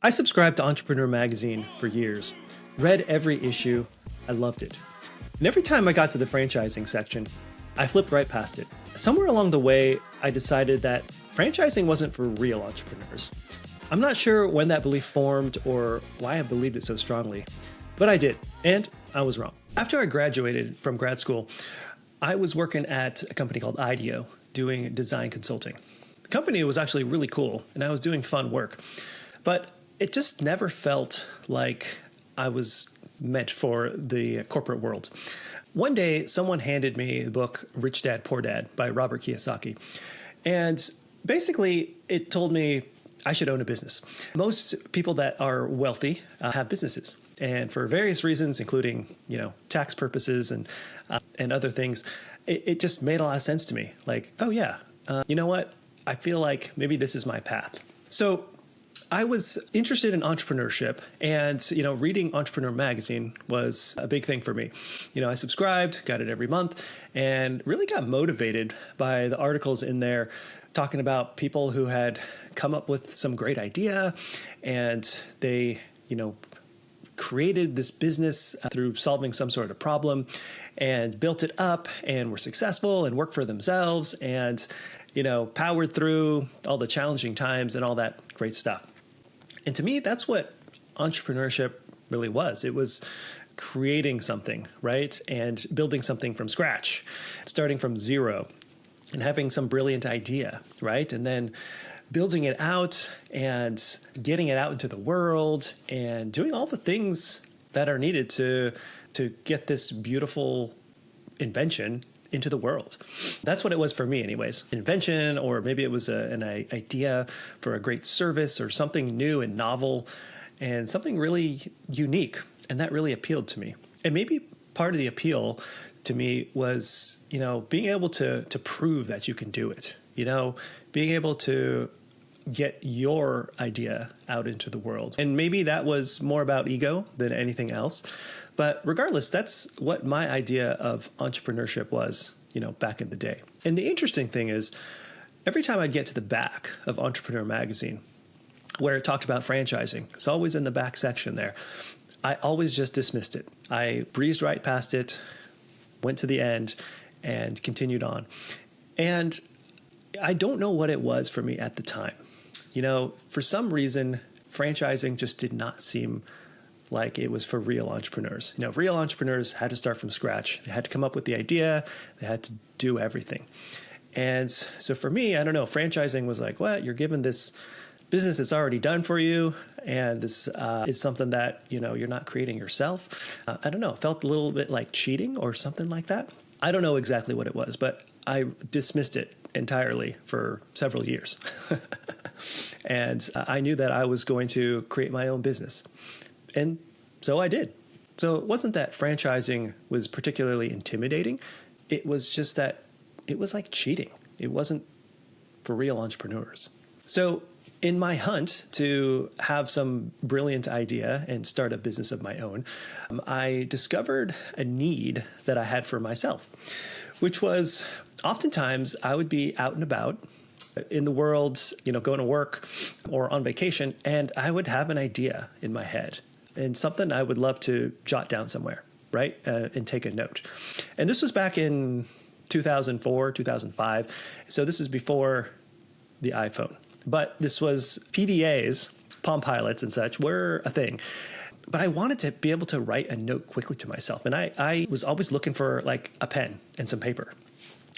I subscribed to Entrepreneur Magazine for years, read every issue, I loved it. And every time I got to the franchising section, I flipped right past it. Somewhere along the way, I decided that franchising wasn't for real entrepreneurs. I'm not sure when that belief formed or why I believed it so strongly, but I did, and I was wrong. After I graduated from grad school, I was working at a company called IDEO, doing design consulting. The company was actually really cool, and I was doing fun work, but it just never felt like I was meant for the corporate world. One day, someone handed me the book Rich Dad, Poor Dad by Robert Kiyosaki. And basically, it told me I should own a business. Most people that are wealthy have businesses. And for various reasons, including, tax purposes and other things, it just made a lot of sense to me. Like, oh yeah, you know what? I feel like maybe this is my path. So I was interested in entrepreneurship, and reading Entrepreneur Magazine was a big thing for me. I subscribed, got it every month, and really got motivated by the articles in there talking about people who had come up with some great idea, and they, created this business through solving some sort of problem and built it up and were successful and worked for themselves and, powered through all the challenging times and all that great stuff. And to me, that's what entrepreneurship really was. It was creating something, right? And building something from scratch, starting from zero and having some brilliant idea, right? And then building it out and getting it out into the world and doing all the things that are needed to get this beautiful invention into the world. That's what it was for me anyways. Invention, or maybe it was an idea for a great service or something new and novel and something really unique. And that really appealed to me. And maybe part of the appeal to me was, being able to prove that you can do it, being able to get your idea out into the world. And maybe that was more about ego than anything else. But regardless, that's what my idea of entrepreneurship was, back in the day. And the interesting thing is, every time I'd get to the back of Entrepreneur Magazine, where it talked about franchising, it's always in the back section there, I always just dismissed it. I breezed right past it, went to the end, and continued on. And I don't know what it was for me at the time. For some reason, franchising just did not seem like it was for real entrepreneurs. Real entrepreneurs had to start from scratch. They had to come up with the idea. They had to do everything. And so for me, I don't know, franchising was like, well, you're given this business that's already done for you. And this is something that, you're not creating yourself. I don't know, it felt a little bit like cheating or something like that. I don't know exactly what it was, but I dismissed it entirely for several years. And I knew that I was going to create my own business. And so I did. So it wasn't that franchising was particularly intimidating. It was just that it was like cheating. It wasn't for real entrepreneurs. So in my hunt to have some brilliant idea and start a business of my own, I discovered a need that I had for myself, which was oftentimes I would be out and about in the world, going to work or on vacation, and I would have an idea in my head and something I would love to jot down somewhere, right? And take a note. And this was back in 2004, 2005. So this is before the iPhone. But this was PDAs, Palm Pilots and such, were a thing. But I wanted to be able to write a note quickly to myself. And I was always looking for like a pen and some paper.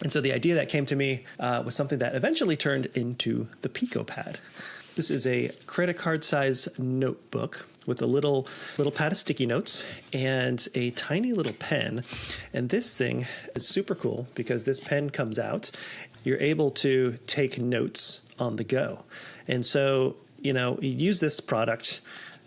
And so the idea that came to me was something that eventually turned into the Pico Pad. This is a credit card size notebook with a little pad of sticky notes and a tiny little pen. And this thing is super cool because this pen comes out. You're able to take notes on the go. And so, you use this product.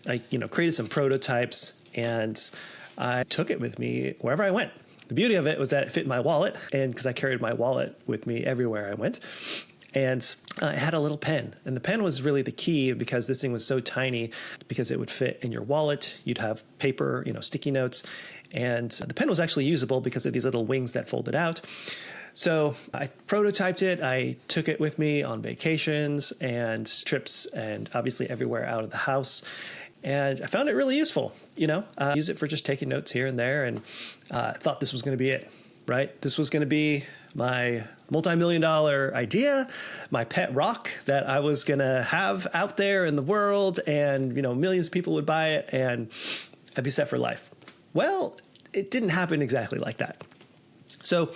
I, created some prototypes and I took it with me wherever I went. The beauty of it was that it fit in my wallet, and because I carried my wallet with me everywhere I went. And I had a little pen, and the pen was really the key because this thing was so tiny because it would fit in your wallet. You'd have paper, sticky notes, and the pen was actually usable because of these little wings that folded out. So I prototyped it. I took it with me on vacations and trips and obviously everywhere out of the house. And I found it really useful. Use it for just taking notes here and there. And thought this was going to be it, right? This was going to be my multi-million-dollar idea, my pet rock that I was going to have out there in the world, and, millions of people would buy it and I'd be set for life. Well, it didn't happen exactly like that. So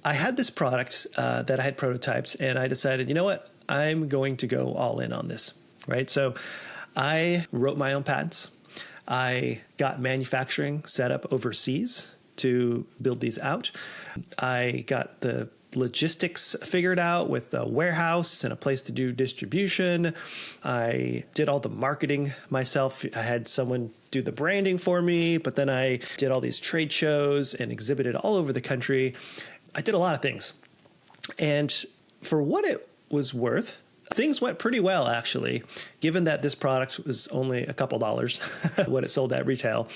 I had this product that I had prototyped, and I decided, you know what, I'm going to go all in on this, right? So I wrote my own patents. I got manufacturing set up overseas to build these out. I got the logistics figured out with a warehouse and a place to do distribution. I did all the marketing myself. I had someone do the branding for me, but then I did all these trade shows and exhibited all over the country. I did a lot of things. And for what it was worth, things went pretty well, actually, given that this product was only a couple dollars when it sold at retail.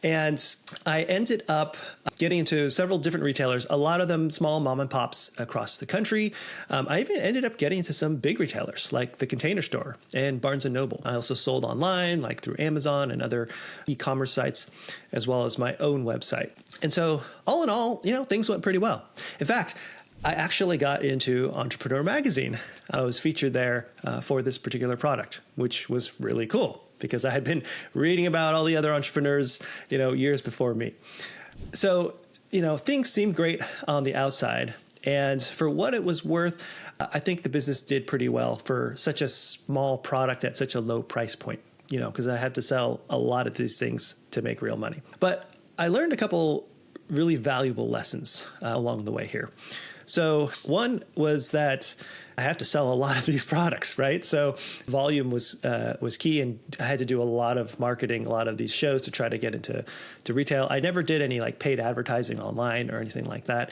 And I ended up getting into several different retailers, a lot of them small mom and pops across the country. I even ended up getting into some big retailers like the Container Store and Barnes & Noble. I also sold online, like through Amazon and other e-commerce sites, as well as my own website. And so all in all, things went pretty well. In fact, I actually got into Entrepreneur magazine. I was featured there for this particular product, which was really cool because I had been reading about all the other entrepreneurs, years before me. So, things seemed great on the outside. And for what it was worth, I think the business did pretty well for such a small product at such a low price point, because I had to sell a lot of these things to make real money. But I learned a couple really valuable lessons along the way here. So one was that I have to sell a lot of these products, right? So volume was key, and I had to do a lot of marketing, a lot of these shows to try to get into retail. I never did any paid advertising online or anything like that.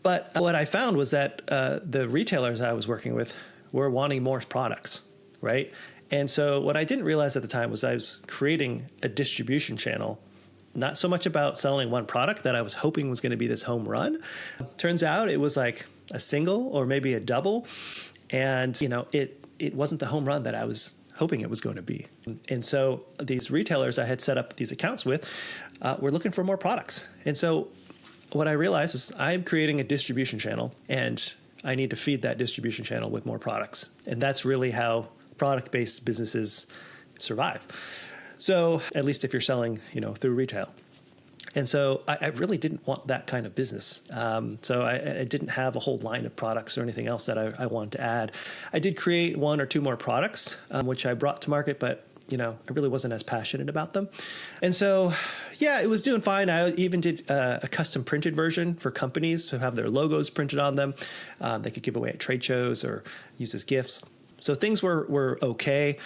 But what I found was that the retailers I was working with were wanting more products, right? And so what I didn't realize at the time was I was creating a distribution channel, not so much about selling one product that I was hoping was going to be this home run. Turns out it was like a single or maybe a double. And, it wasn't the home run that I was hoping it was going to be. And so these retailers I had set up these accounts with were looking for more products. And so what I realized was I'm creating a distribution channel, and I need to feed that distribution channel with more products. And that's really how product-based businesses survive. So at least if you're selling, through retail. And so I really didn't want that kind of business. So I didn't have a whole line of products or anything else that I wanted to add. I did create one or two more products, which I brought to market, but I really wasn't as passionate about them. And so, yeah, it was doing fine. I even did a custom printed version for companies to have their logos printed on them. They could give away at trade shows or use as gifts. So things were okay.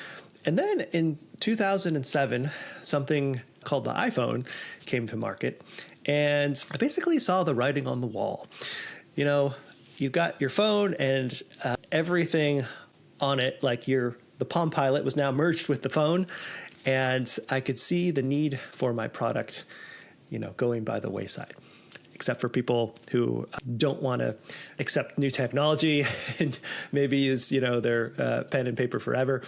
And then in 2007, something called the iPhone came to market, and I basically saw the writing on the wall. You've got your phone and everything on it, like the Palm Pilot was now merged with the phone, and I could see the need for my product, going by the wayside. Except for people who don't want to accept new technology and maybe use, their pen and paper forever,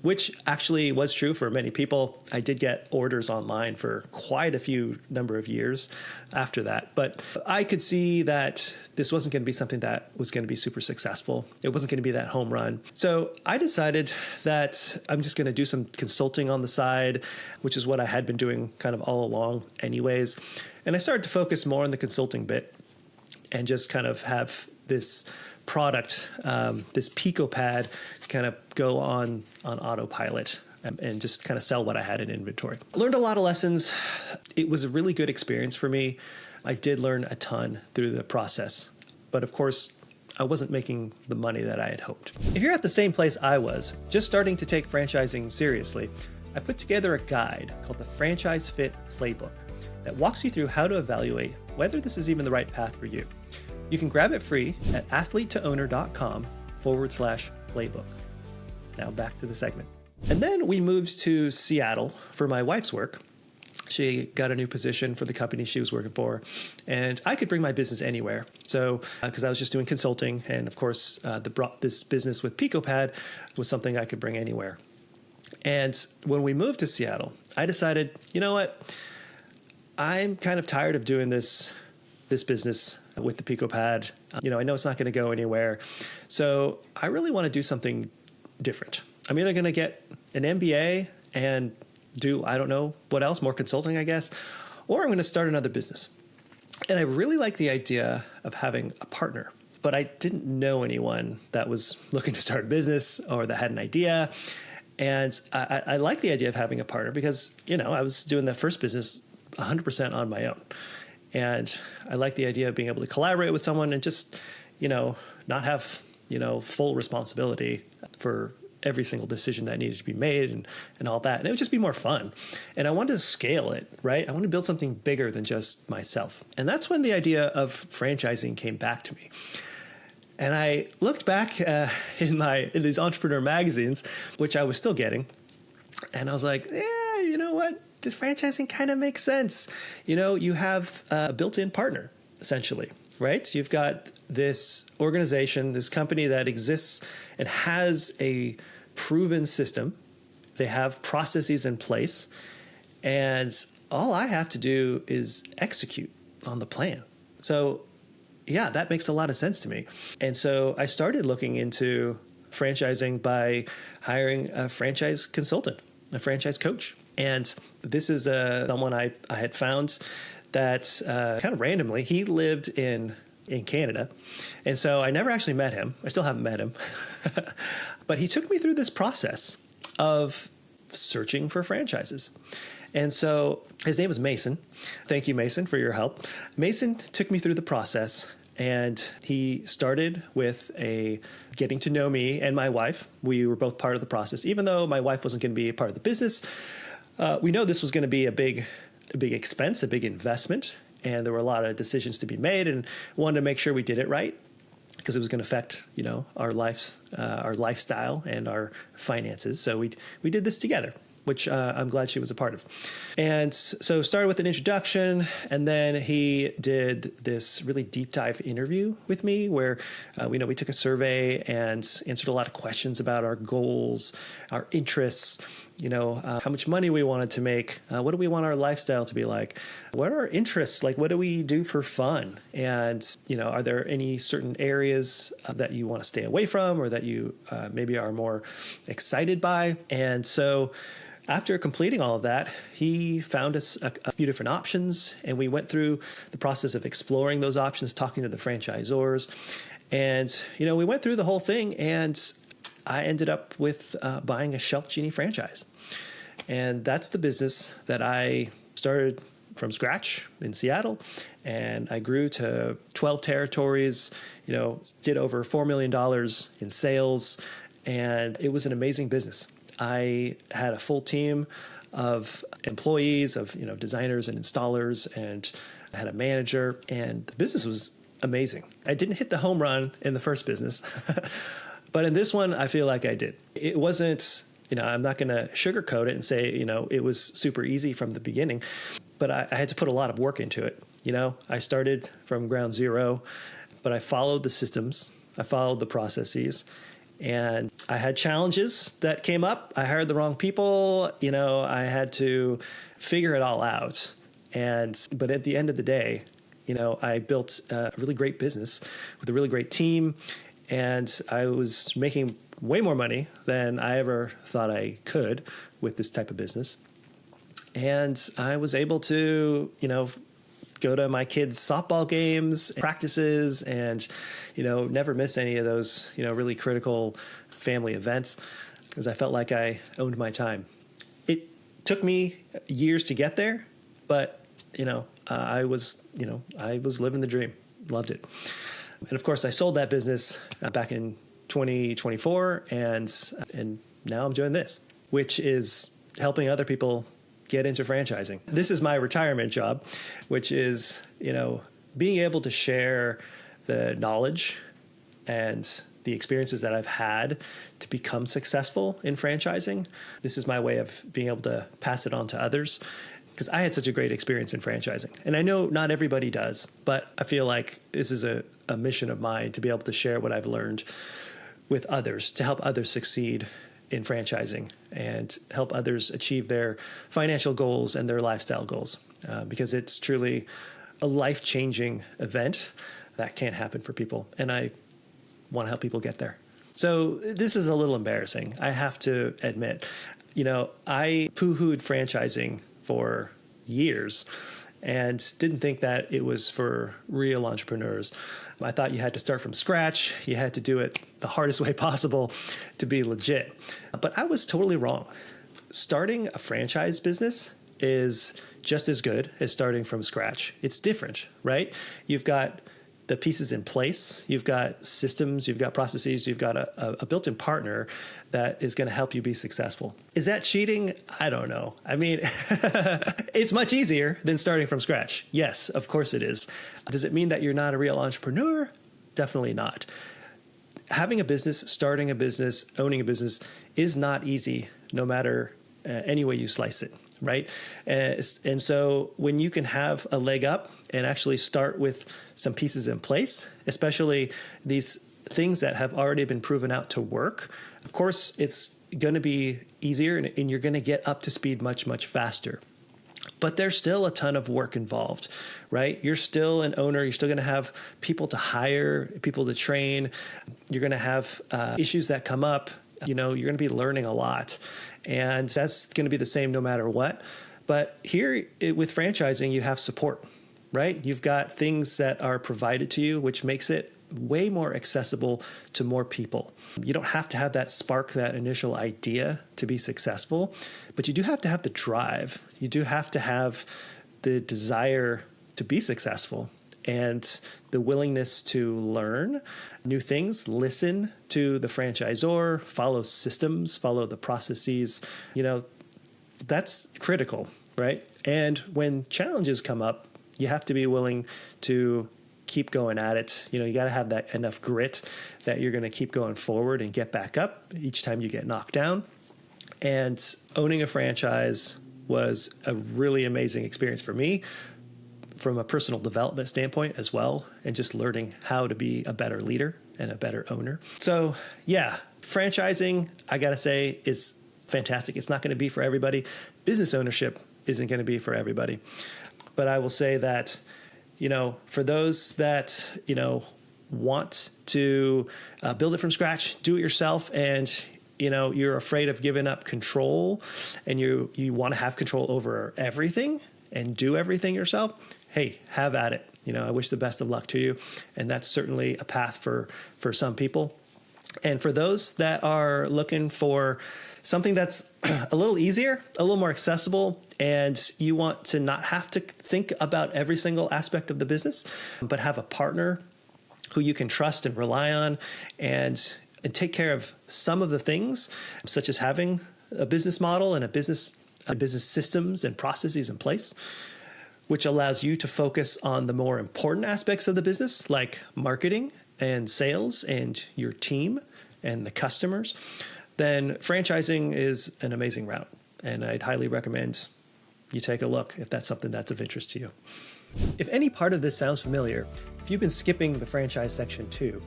which actually was true for many people. I did get orders online for quite a few number of years after that. But I could see that this wasn't going to be something that was going to be super successful. It wasn't going to be that home run. So I decided that I'm just going to do some consulting on the side, which is what I had been doing kind of all along anyways. And I started to focus more on the consulting bit and just kind of have this product, this Pico Pad, kind of go on autopilot and just kind of sell what I had in inventory. I learned a lot of lessons. It was a really good experience for me. I did learn a ton through the process. But of course, I wasn't making the money that I had hoped. If you're at the same place I was, just starting to take franchising seriously, I put together a guide called the Franchise Fit Playbook that walks you through how to evaluate whether this is even the right path for you. You can grab it free at athletetoowner.com/playbook. Now back to the segment. And then we moved to Seattle for my wife's work. She got a new position for the company she was working for, and I could bring my business anywhere. So, because I was just doing consulting, and of course, this business with Pico Pad was something I could bring anywhere. And when we moved to Seattle, I decided, you know what, I'm kind of tired of doing this business with the Pico Pad. I know it's not going to go anywhere, so I really want to do something different. I'm either going to get an MBA and do, I don't know what else, more consulting, I guess, or I'm going to start another business. And I really like the idea of having a partner, but I didn't know anyone that was looking to start a business or that had an idea. And I like the idea of having a partner because, I was doing that first business 100% on my own. And I like the idea of being able to collaborate with someone and just, not have, full responsibility for every single decision that needed to be made and all that. And it would just be more fun. And I wanted to scale it, right? I wanted to build something bigger than just myself. And that's when the idea of franchising came back to me. And I looked back in these entrepreneur magazines, which I was still getting. And I was like, yeah, you know what? This franchising kind of makes sense. You have a built-in partner, essentially, right? You've got this organization, this company that exists and has a proven system. They have processes in place. And all I have to do is execute on the plan. So yeah, that makes a lot of sense to me. And so I started looking into franchising by hiring a franchise consultant, a franchise coach. And this is someone I had found that kind of randomly, he lived in Canada. And so I never actually met him. I still haven't met him. But he took me through this process of searching for franchises. And so his name is Mason. Thank you, Mason, for your help. Mason took me through the process, and he started with getting to know me and my wife. We were both part of the process. Even though my wife wasn't going to be a part of the business, we know this was going to be a big expense, a big investment, and there were a lot of decisions to be made, and wanted to make sure we did it right because it was going to affect, our lifestyle and our finances. So we did this together, which I'm glad she was a part of. And so started with an introduction, and then he did this really deep dive interview with me where we took a survey and answered a lot of questions about our goals, our interests, how much money we wanted to make, what do we want our lifestyle to be like, what are our interests, like what do we do for fun, and are there any certain areas that you want to stay away from or that you maybe are more excited by. And so after completing all of that, he found us a few different options, and we went through the process of exploring those options, talking to the franchisors, and we went through the whole thing, and I ended up with buying a ShelfGenie franchise. And that's the business that I started from scratch in Seattle. And I grew to 12 territories, did over $4 million in sales. And it was an amazing business. I had a full team of employees, of designers and installers, and I had a manager. And the business was amazing. I didn't hit the home run in the first business. But in this one, I feel like I did. It wasn't, I'm not going to sugarcoat it and say, it was super easy from the beginning, but I had to put a lot of work into it. I started from ground zero, but I followed the systems. I followed the processes, and I had challenges that came up. I hired the wrong people. I had to figure it all out. But at the end of the day, I built a really great business with a really great team. And I was making way more money than I ever thought I could with this type of business. And I was able to, go to my kids' softball games, practices, and, never miss any of those, really critical family events because I felt like I owned my time. It took me years to get there, but, I was living the dream, loved it. And of course, I sold that business back in 2024, and now I'm doing this, which is helping other people get into franchising. This is my retirement job, which is, being able to share the knowledge and the experiences that I've had to become successful in franchising. This is my way of being able to pass it on to others because I had such a great experience in franchising. And I know not everybody does, but I feel like this is a mission of mine to be able to share what I've learned with others, to help others succeed in franchising and help others achieve their financial goals and their lifestyle goals, because it's truly a life-changing event that can't happen for people. And I want to help people get there. So this is a little embarrassing, I have to admit. I poo-hooed franchising for years and didn't think that it was for real entrepreneurs. I thought you had to start from scratch. You had to do it the hardest way possible to be legit. But I was totally wrong. Starting a franchise business is just as good as starting from scratch. It's different, right? You've got the pieces in place, you've got systems, you've got processes, you've got a built-in partner that is going to help you be successful. Is that cheating? I don't know. I mean, it's much easier than starting from scratch. Yes, of course it is. Does it mean that you're not a real entrepreneur? Definitely not. Having a business, starting a business, owning a business is not easy, no matter any way you slice it. Right. And so when you can have a leg up and actually start with some pieces in place, especially these things that have already been proven out to work, of course, it's going to be easier and you're going to get up to speed much, much faster. But there's still a ton of work involved, right? You're still an owner. You're still going to have people to hire, people to train. You're going to have issues that come up. You're going to be learning a lot. And that's going to be the same no matter what. But here with franchising, you have support, right? You've got things that are provided to you, which makes it way more accessible to more people. You don't have to have that spark, that initial idea to be successful, but you do have to have the drive. You do have to have the desire to be successful and the willingness to learn new things, listen to the franchisor, follow systems, follow the processes. That's critical, right? And when challenges come up, you have to be willing to keep going at it. You got to have that enough grit that you're going to keep going forward and get back up each time you get knocked down. And owning a franchise was a really amazing experience for me, from a personal development standpoint as well, and just learning how to be a better leader and a better owner. So yeah, franchising, I got to say, is fantastic. It's not going to be for everybody. Business ownership isn't going to be for everybody. But I will say that, for those that, want to build it from scratch, do it yourself, and you're afraid of giving up control and you want to have control over everything and do everything yourself, hey, have at it. I wish the best of luck to you. And that's certainly a path for some people. And for those that are looking for something that's a little easier, a little more accessible, and you want to not have to think about every single aspect of the business, but have a partner who you can trust and rely on and take care of some of the things, such as having a business model and a business systems and processes in place, which allows you to focus on the more important aspects of the business, like marketing and sales and your team and the customers, then franchising is an amazing route. And I'd highly recommend you take a look if that's something that's of interest to you. If any part of this sounds familiar, if you've been skipping the franchise section too,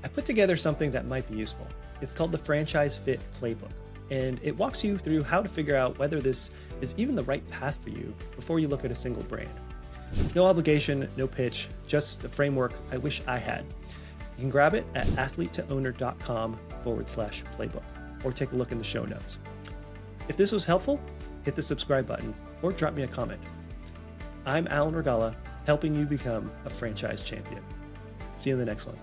I put together something that might be useful. It's called the Franchise Fit Playbook, and it walks you through how to figure out whether this is even the right path for you before you look at a single brand. No obligation, no pitch, just the framework I wish I had. You can grab it at athletetoowner.com/playbook, or take a look in the show notes. If this was helpful, hit the subscribe button or drop me a comment. I'm Alan Regala, helping you become a franchise champion. See you in the next one.